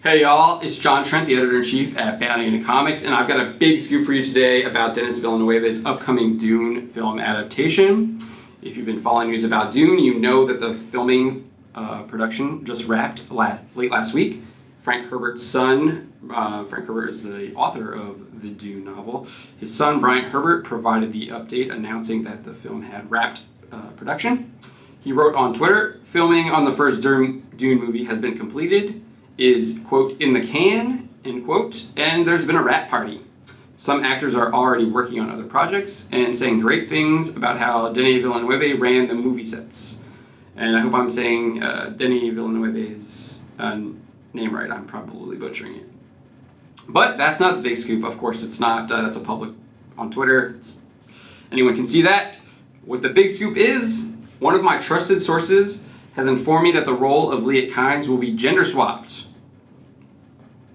Hey y'all, it's John Trent, the editor-in-chief at Bounty and Comics, and I've got a big scoop for you today about Denis Villeneuve's upcoming Dune film adaptation. If you've been following news about Dune, you know that the filming production just wrapped late last week. Frank Herbert's son, Frank Herbert is the author of the Dune novel. His son, Brian Herbert, provided the update announcing that the film had wrapped production. He wrote on Twitter, "Filming on the first Dune movie has been completed, is, quote, in the can, end quote, and there's been a wrap party. Some actors are already working on other projects and saying great things about how Denis Villeneuve ran the movie sets." And I hope I'm saying Denis Villeneuve's name right. I'm probably butchering it. But that's not the big scoop. Of course, it's not. That's a public on Twitter. Anyone can see that. What the big scoop is, one of my trusted sources has informed me that the role of Liet Kynes will be gender swapped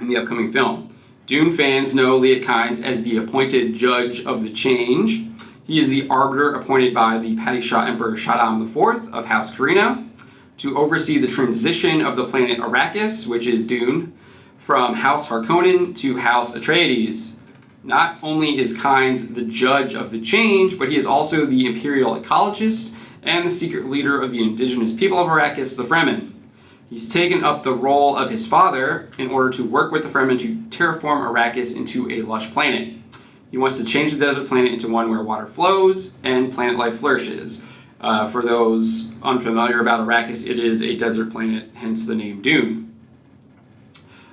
in the upcoming film. Dune fans know Liet Kynes as the appointed judge of the change. He is the arbiter appointed by the Padishah Emperor Shaddam IV of House Carino to oversee the transition of the planet Arrakis, which is Dune, from House Harkonnen to House Atreides. Not only is Kynes the judge of the change, but he is also the imperial ecologist and the secret leader of the indigenous people of Arrakis, the Fremen. He's taken up the role of his father in order to work with the Fremen to terraform Arrakis into a lush planet. He wants to change the desert planet into one where water flows and planet life flourishes. For those unfamiliar about Arrakis, it is a desert planet, hence the name Dune.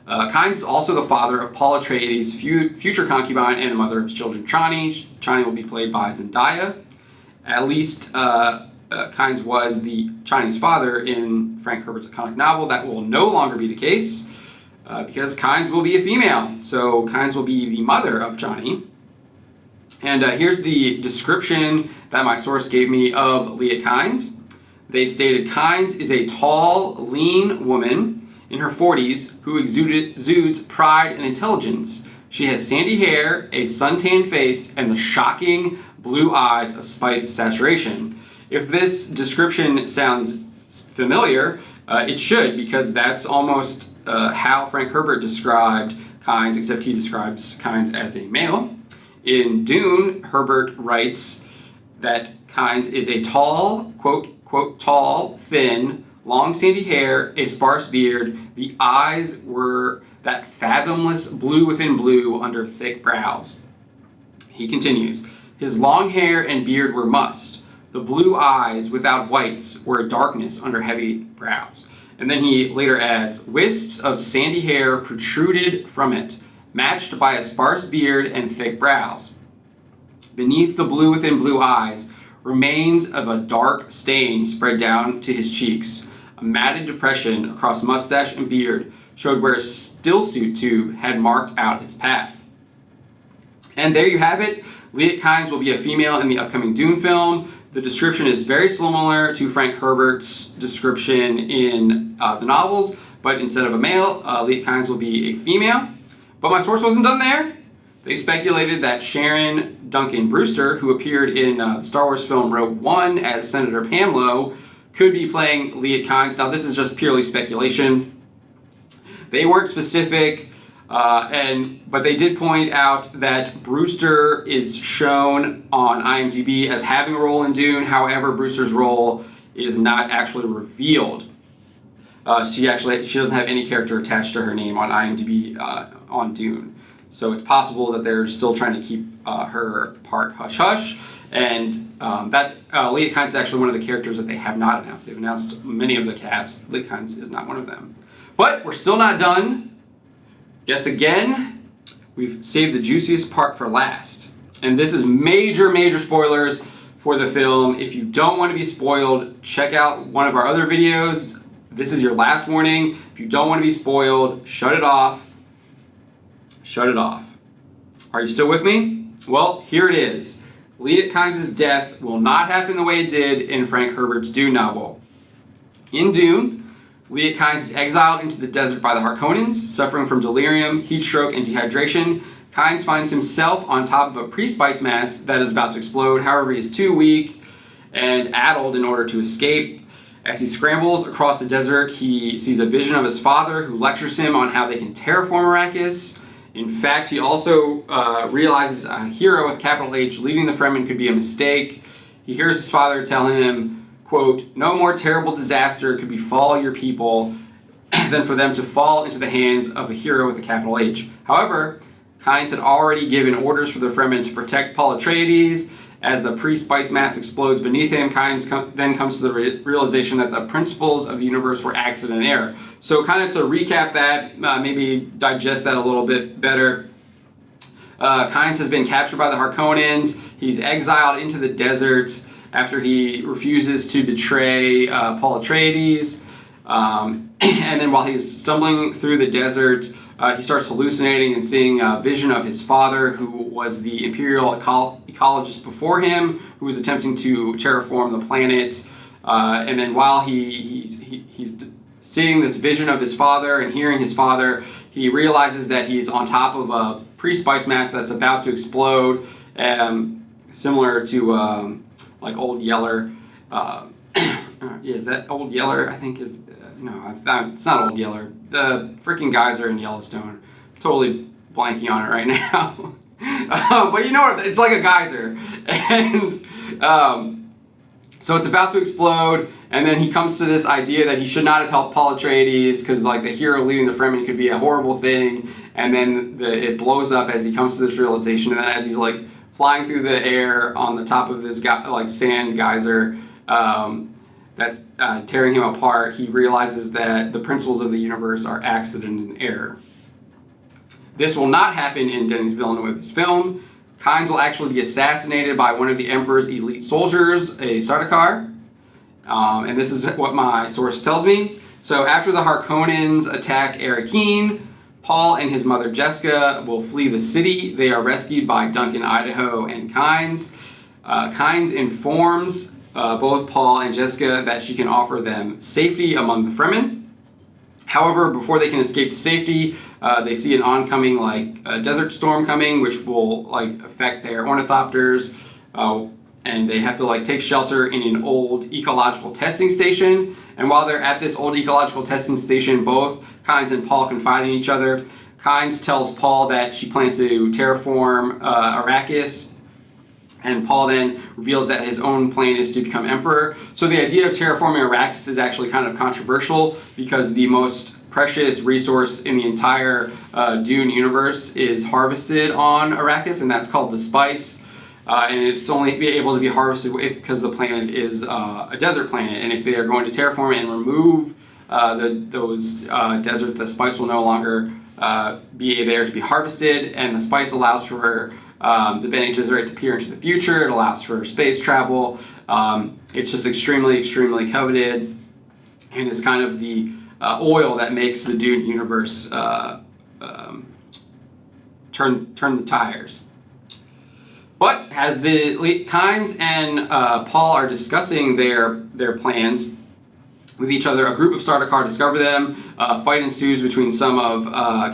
Kynes is also the father of Paul Atreides' future concubine and the mother of his children, Chani. Chani will be played by Zendaya. At least Kynes was the Chinese father in Frank Herbert's iconic novel. That will no longer be the case because Kynes will be a female. So Kynes will be the mother of Chani. And here's the description that my source gave me of Liet Kynes. They stated, Kynes is a tall, lean woman in her 40s who exudes pride and intelligence. She has sandy hair, a suntanned face, and the shocking blue eyes of spice saturation. If this description sounds familiar, it should, because that's almost how Frank Herbert described Kynes, except he describes Kynes as a male. In Dune, Herbert writes that Kynes is a tall, quote, tall, thin, long sandy hair, a sparse beard. The eyes were that fathomless blue within blue under thick brows. He continues, his long hair and beard were must. The blue eyes without whites were a darkness under heavy brows. And then he later adds, wisps of sandy hair protruded from it, matched by a sparse beard and thick brows. Beneath the blue within blue eyes, remains of a dark stain spread down to his cheeks. A matted depression across mustache and beard showed where a stillsuit tube had marked out its path. And there you have it. Liet Kynes will be a female in the upcoming Dune film. The description is very similar to Frank Herbert's description in the novels, but instead of a male, Liet Kynes will be a female. But my source wasn't done there. They speculated that Sharon Duncan Brewster, who appeared in the Star Wars film Rogue One as Senator Pamlo, could be playing Liet Kynes. Now this is just purely speculation. They weren't specific, but they did point out that Brewster is shown on IMDb as having a role in Dune. However, Brewster's role is not actually revealed. She doesn't have any character attached to her name on IMDb on Dune. So it's possible that they're still trying to keep her part hush-hush. And Liet Kynes is actually one of the characters that they have not announced. They've announced many of the cast. Liet Kynes is not one of them. But we're still not done. Guess again, we've saved the juiciest part for last. And this is major spoilers for the film. If you don't want to be spoiled, check out one of our other videos. This is your last warning. If you don't want to be spoiled, shut it off. Shut it off. Are you still with me? Well, here it is. Liet Kynes' death will not happen the way it did in Frank Herbert's Dune novel. In Dune, Liet Kynes is exiled into the desert by the Harkonnens, suffering from delirium, heat stroke, and dehydration. Kynes finds himself on top of a pre-spice mass that is about to explode. However, he is too weak and addled in order to escape. As he scrambles across the desert, he sees a vision of his father who lectures him on how they can terraform Arrakis. In fact, he also realizes a hero with capital H leaving the Fremen could be a mistake. He hears his father tell him, quote, "No more terrible disaster could befall your people than for them to fall into the hands of a hero with a capital H." However, Kynes had already given orders for the Fremen to protect Paul Atreides. As the pre-spice mass explodes beneath him, Kynes then comes to the realization that the principles of the universe were accident and error. So kind of to recap that, maybe digest that a little bit better. Kynes has been captured by the Harkonnens. He's exiled into the desert after he refuses to betray Paul Atreides. And then while he's stumbling through the desert, he starts hallucinating and seeing a vision of his father, who was the imperial ecologist before him, who was attempting to terraform the planet. And then while he's seeing this vision of his father and hearing his father, he realizes that he's on top of a pre-spice mass that's about to explode, similar to like Old Yeller. Is that Old Yeller? I think is... No, it's not Old Yeller. The freaking geyser in Yellowstone. Totally blanking on it right now. But you know what? It's like a geyser. And so it's about to explode. And then he comes to this idea that he should not have helped Paul Atreides because like the hero leading the Fremen could be a horrible thing. And then it blows up as he comes to this realization. And then as he's like flying through the air on the top of this like sand geyser, that's tearing him apart, he realizes that the principles of the universe are accident and error. This will not happen in Denis Villeneuve's film. Kynes will actually be assassinated by one of the Emperor's elite soldiers, a Sardaukar. And this is what my source tells me. So after the Harkonnens attack Arrakeen, Paul and his mother Jessica will flee the city. They are rescued by Duncan Idaho and Kynes. Kynes informs both Paul and Jessica that she can offer them safety among the Fremen. However, before they can escape to safety, they see an oncoming desert storm coming, which will affect their ornithopters, and they have to take shelter in an old ecological testing station. And while they're at this old ecological testing station, both Kynes and Paul confide in each other. Kynes tells Paul that she plans to terraform Arrakis, and Paul then reveals that his own plan is to become emperor. So the idea of terraforming Arrakis is actually kind of controversial because the most precious resource in the entire Dune universe is harvested on Arrakis, and that's called the spice. And it's only able to be harvested because the planet is a desert planet. And if they are going to terraform it and remove those desert, the spice will no longer be there to be harvested. And the spice allows for the Bene Gesserit to peer into the future. It allows for space travel. It's just extremely, extremely coveted, and it's kind of the oil that makes the Dune universe turn the tires. But as the Kynes and Paul are discussing their plans with each other, a group of Sardaukar discover them. A fight ensues between some of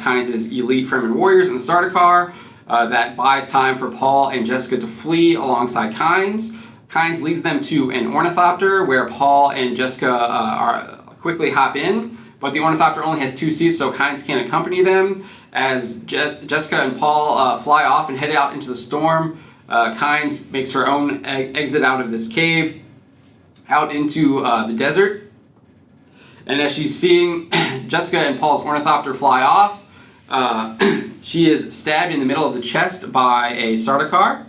Kynes' elite Fremen warriors and the Sardaukar. That buys time for Paul and Jessica to flee alongside Kynes. Kynes leads them to an ornithopter where Paul and Jessica quickly hop in, but the ornithopter only has 2 seats, so Kynes can't accompany them. As Jessica and Paul fly off and head out into the storm, Kynes makes her own exit out of this cave, out into the desert. And as she's seeing Jessica and Paul's ornithopter fly off, she is stabbed in the middle of the chest by a Sardaukar.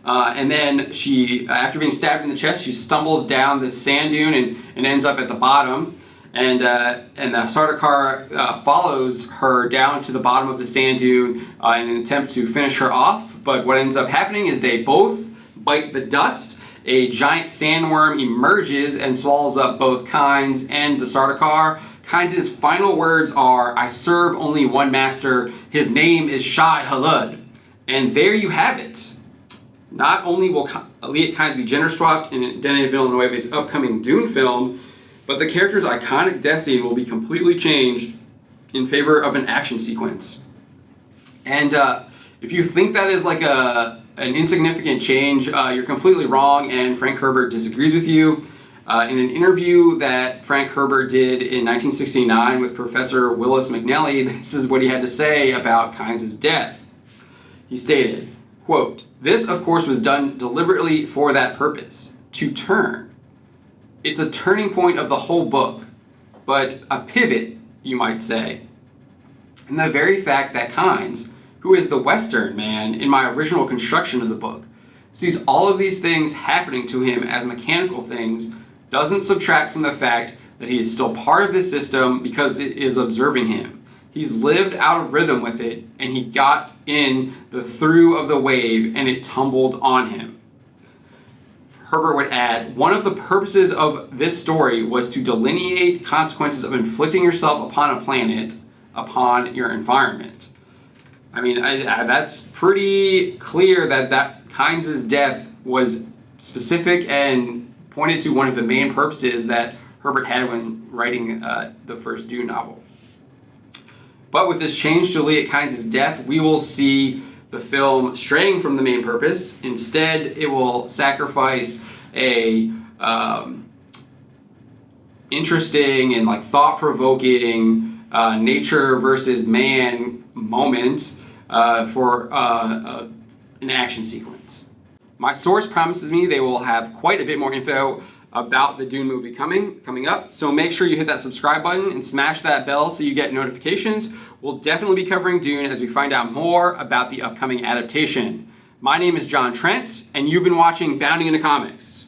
And then she, after being stabbed in the chest, she stumbles down this sand dune and ends up at the bottom. And the Sardaukar follows her down to the bottom of the sand dune in an attempt to finish her off. But what ends up happening is they both bite the dust. A giant sandworm emerges and swallows up both Kynes and the Sardaukar. Kynes' final words are, "I serve only one master. His name is Shai Hulud." And there you have it. Not only will Liet Kynes be gender swapped in Denis Villeneuve's upcoming Dune film, but the character's iconic death scene will be completely changed in favor of an action sequence. And if you think that is like an insignificant change, you're completely wrong, and Frank Herbert disagrees with you. In an interview that Frank Herbert did in 1969 with Professor Willis McNally, this is what he had to say about Kynes' death. He stated, quote, "This, of course, was done deliberately for that purpose, to turn. It's a turning point of the whole book, but a pivot, you might say. And the very fact that Kynes, who is the Western man in my original construction of the book, sees all of these things happening to him as mechanical things doesn't subtract from the fact that he is still part of this system because it is observing him. He's lived out of rhythm with it, and he got in the through of the wave and it tumbled on him." Herbert would add, "One of the purposes of this story was to delineate consequences of inflicting yourself upon a planet, upon your environment." I mean, that's pretty clear that Kynes' death was specific and pointed to one of the main purposes that Herbert had when writing the first Dune novel. But with this change to Liet Kynes' death, we will see the film straying from the main purpose. Instead, it will sacrifice a interesting and thought-provoking nature versus man moment for an action sequence. My source promises me they will have quite a bit more info about the Dune movie coming up, so make sure you hit that subscribe button and smash that bell so you get notifications. We'll definitely be covering Dune as we find out more about the upcoming adaptation. My name is John Trent, and you've been watching Bounding into Comics.